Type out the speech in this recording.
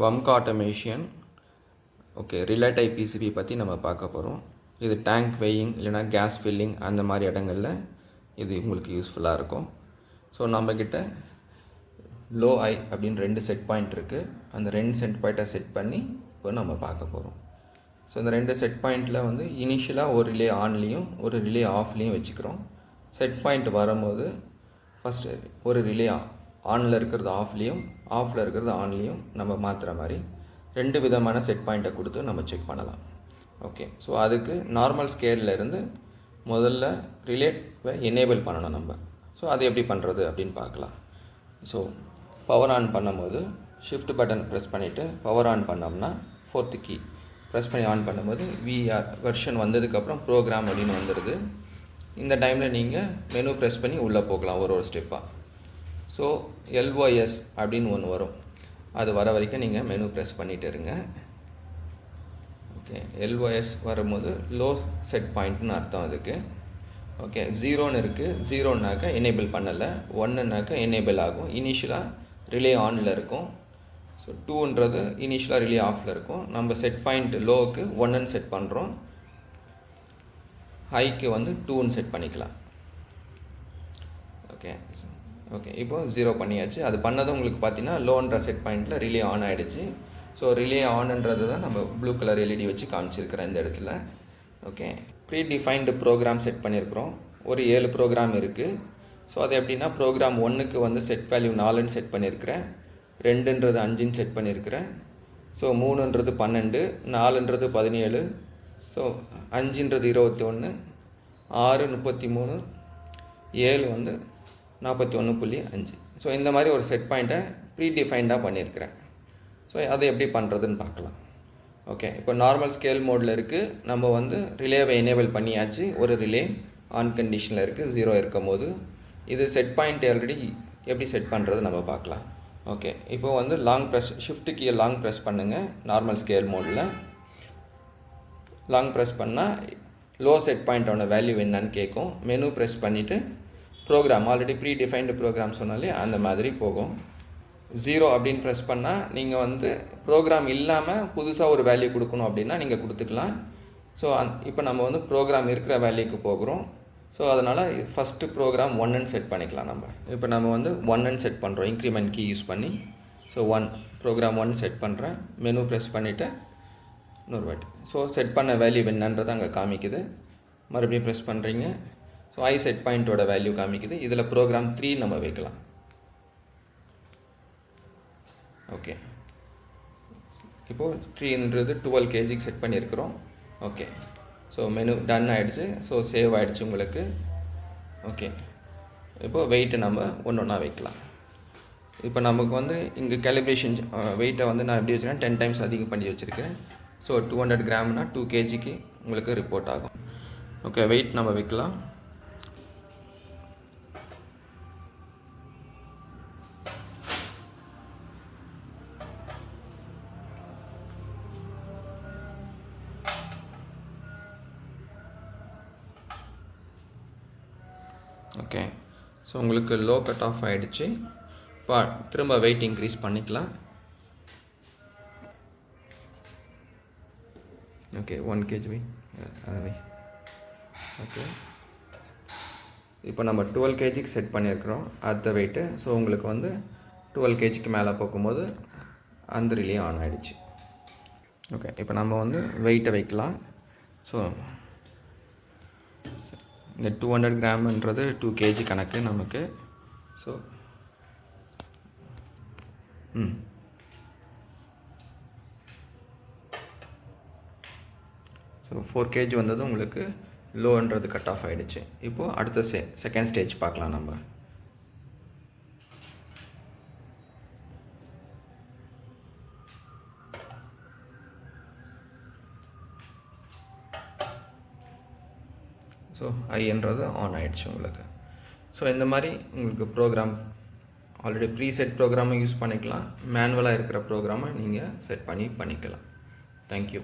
வம்க் automation. Okay, relay type PCB பற்றி நம்ம பார்க்க போகிறோம். இது டேங்க் வெயிங் இல்லைனா கேஸ் ஃபில்லிங் அந்த மாதிரி இடங்களில் இது உங்களுக்கு யூஸ்ஃபுல்லாக இருக்கும். ஸோ நம்மக்கிட்ட லோ ஐ அப்படின்னு 2 செட் பாயிண்ட் இருக்குது. அந்த 2 செட் பாயிண்ட்டை செட் பண்ணி இப்போ நம்ம பார்க்க போகிறோம். ஸோ இந்த 2 செட் பாயிண்ட்டில் வந்து இனிஷியலாக ஒரு ரிலே ஆன்லேயும் ஒரு ரிலே ஆஃப்லேயும் வச்சுக்கிறோம். செட் பாயிண்ட் வரும்போது ஃபஸ்ட்டு ஒரு ரிலே ஆனில் இருக்கிறது ஆஃப்லேயும் ஆஃபில் இருக்கிறது ஆன்லேயும் நம்ம மாற்றுற மாதிரி 2 விதமான செட் பாயிண்ட்டை கொடுத்து நம்ம செக் பண்ணலாம். ஓகே, ஸோ அதுக்கு நார்மல் ஸ்கேலில் இருந்து முதல்ல ரிலேவை எனேபிள் பண்ணணும் நம்ம. ஸோ அது எப்படி பண்ணுறது அப்படின்னு பார்க்கலாம். ஸோ பவர் ஆன் பண்ணும்போது ஷிஃப்ட் பட்டன் ப்ரெஸ் பண்ணிவிட்டு பவர் ஆன் பண்ணோம்னா 4th கீ ப்ரெஸ் பண்ணி ஆன் பண்ணும்போது விஆர் வெர்ஷன் வந்ததுக்கப்புறம் ப்ரோக்ராம் அப்படின்னு வந்துடுது. இந்த டைமில் நீங்கள் மெனு ப்ரெஸ் பண்ணி உள்ளே போகலாம் ஒரு ஸ்டெப்பாக. ஸோ LOS அப்படின்னு ஒன்று வரும். அது வர வரைக்கும் நீங்கள் மெனு ப்ரெஸ் பண்ணிகிட்டு இருங்க. ஓகே, LOS வரும்போது லோ செட் பாயிண்ட்னு அர்த்தம் அதுக்கு. ஓகே, 0ன்னு இருக்குது. 0னாக்கா எனேபிள் பண்ணலை, 1னாக்கா எனேபிள் ஆகும். இனிஷியலாக ரிலே ஆனில் இருக்கும். ஸோ 2ன்றது இனிஷியலாக ரிலே ஆஃபில் இருக்கும். நம்ம செட் பாயிண்ட் லோவுக்கு 1ன்னு செட் பண்ணுறோம், ஹைக்கு வந்து 2ன்னு செட் பண்ணிக்கலாம். ஓகே ஓகே, இப்போது 0 பண்ணியாச்சு. அது பண்ணதும் உங்களுக்கு பார்த்தீங்கன்னா லோன்ற செட் பாயிண்ட்டில் ரிலே ஆன் ஆகிடுச்சு. ஸோ ரிலே ஆன்ன்றது தான் நம்ம ப்ளூ கலர் LED வச்சு காமிச்சிருக்கிறேன் இந்த இடத்துல. Okay, predefined program set பண்ணியிருக்கிறோம். ஒரு 7 ப்ரோக்ராம் இருக்குது. ஸோ அது எப்படின்னா ப்ரோக்ராம் 1க்கு வந்து செட் வேல்யூ 4ன்னு செட் பண்ணியிருக்கிறேன், 2ன்றது 5ன்னு செட் பண்ணியிருக்கிறேன். ஸோ 3ன்றது 12, 4ன்றது 17, ஸோ 5ன்றது 21, 6 33, 7 வந்து 41.5. ஸோ இந்த மாதிரி ஒரு செட் பாயிண்ட்டை ப்ரீ டிஃபைன்டாக பண்ணியிருக்கிறேன். ஸோ அதை எப்படி பண்ணுறதுன்னு பார்க்கலாம். ஓகே, இப்போ நார்மல் ஸ்கேல் மோடில் இருக்குது. நம்ம வந்து ரிலேவை எனேபிள் பண்ணியாச்சு. ஒரு ரிலே ஆன் கண்டிஷனில் இருக்குது 0 இருக்கும் போது. இது செட் பாயிண்ட் ஆல்ரெடி எப்படி செட் பண்ணுறது நம்ம பார்க்கலாம். ஓகே, இப்போ வந்து லாங் ப்ரெஸ் ஷிஃப்ட் கீயை லாங் ப்ரெஸ் பண்ணுங்கள். நார்மல் ஸ்கேல் மோடில் லாங் ப்ரெஸ் பண்ணால் லோ செட் பாயிண்டோட வேல்யூ என்னன்னு கேட்கும். மெனு ப்ரெஸ் பண்ணிவிட்டு program already predefined program சொன்னாலே அந்த மாதிரி போகும். 0 அப்படின்னு ப்ரெஸ் பண்ணால் நீங்கள் வந்து ப்ரோக்ராம் இல்லாமல் புதுசாக ஒரு வேல்யூ கொடுக்கணும் அப்படின்னா நீங்கள் கொடுத்துக்கலாம். ஸோ இப்போ நம்ம வந்து ப்ரோக்ராம் இருக்கிற வேல்யூக்கு போகிறோம். ஸோ அதனால் ஃபஸ்ட்டு ப்ரோக்ராம் 1ன்னு செட் பண்ணிக்கலாம். நம்ம இப்போ நம்ம வந்து 1ன்னு செட் பண்ணுறோம் இன்க்ரிமெண்ட் கீ யூஸ் பண்ணி. ஸோ ப்ரோக்ராம் 1 செட் பண்ணுறேன். மெனு ப்ரெஸ் பண்ணிவிட்டு இன்னொரு வாட்டி ஸோ செட் பண்ண வேல்யூ என்னன்றது அங்கே காமிக்குது. மறுபடியும் ப்ரெஸ் பண்ணுறீங்க. ஸோ ஐ செட் பாயிண்ட்டோட வேல்யூ காமிக்குது. இதில் ப்ரோக்ராம் 3 நம்ம வைக்கலாம். ஓகே, இப்போது 3ன்றது 12 kg செட் பண்ணியிருக்கிறோம். ஓகே, ஸோ மெனு டன் ஆகிடுச்சு. ஸோ சேவ் ஆகிடுச்சு உங்களுக்கு. ஓகே, இப்போது வெயிட்டை நம்ம ஒன்றா வைக்கலாம். இப்போ நமக்கு வந்து இங்கே கேலிப்ரேஷன் வெயிட்டை வந்து நான் எப்படி வச்சுருக்கேன் 10 டைம்ஸ் அதிகம் பண்ணி வச்சுருக்கேன். ஸோ 200 கிராம்னா 2 kgக்கு உங்களுக்கு ரிப்போர்ட் ஆகும். ஓகே, வெயிட் நம்ம வைக்கலாம். ஓகே, ஸோ உங்களுக்கு லோ கட் ஆஃப் ஆகிடுச்சு. இப்போ திரும்ப வெயிட் இன்க்ரீஸ் பண்ணிக்கலாம். ஓகே, 1 kg அதை ஓகே, இப்போ நம்ம 12 kgக்கு செட் பண்ணியிருக்கிறோம் அடுத்த வெயிட்டு. ஸோ உங்களுக்கு வந்து 12 kgக்கு மேலே போகும்போது அந்த ரிலே ஆன் ஆகிடுச்சு. ஓகே, இப்போ நம்ம வந்து வெயிட்டை வைக்கலாம். ஸோ இந்த 200 கிராம்ன்றது 2 kg கணக்கு நமக்கு. ஸோ ஸோ 4 kg வந்தது உங்களுக்கு லோன்றது கட் ஆஃப் ஆகிடுச்சு. இப்போது அடுத்த செகண்ட் ஸ்டேஜ் பார்க்கலாம் நம்ம. ஸோ ஐன்றது ஆன் ஆகிடுச்சு உங்களுக்கு. ஸோ இந்த மாதிரி உங்களுக்கு ப்ரோக்ராம் ஆல்ரெடி ப்ரீசெட் ப்ரோக்ராமை யூஸ் பண்ணிக்கலாம். மேனுவலாக இருக்கிற ப்ரோக்ராமை நீங்கள் செட் பண்ணிக்கலாம். தேங்க்யூ.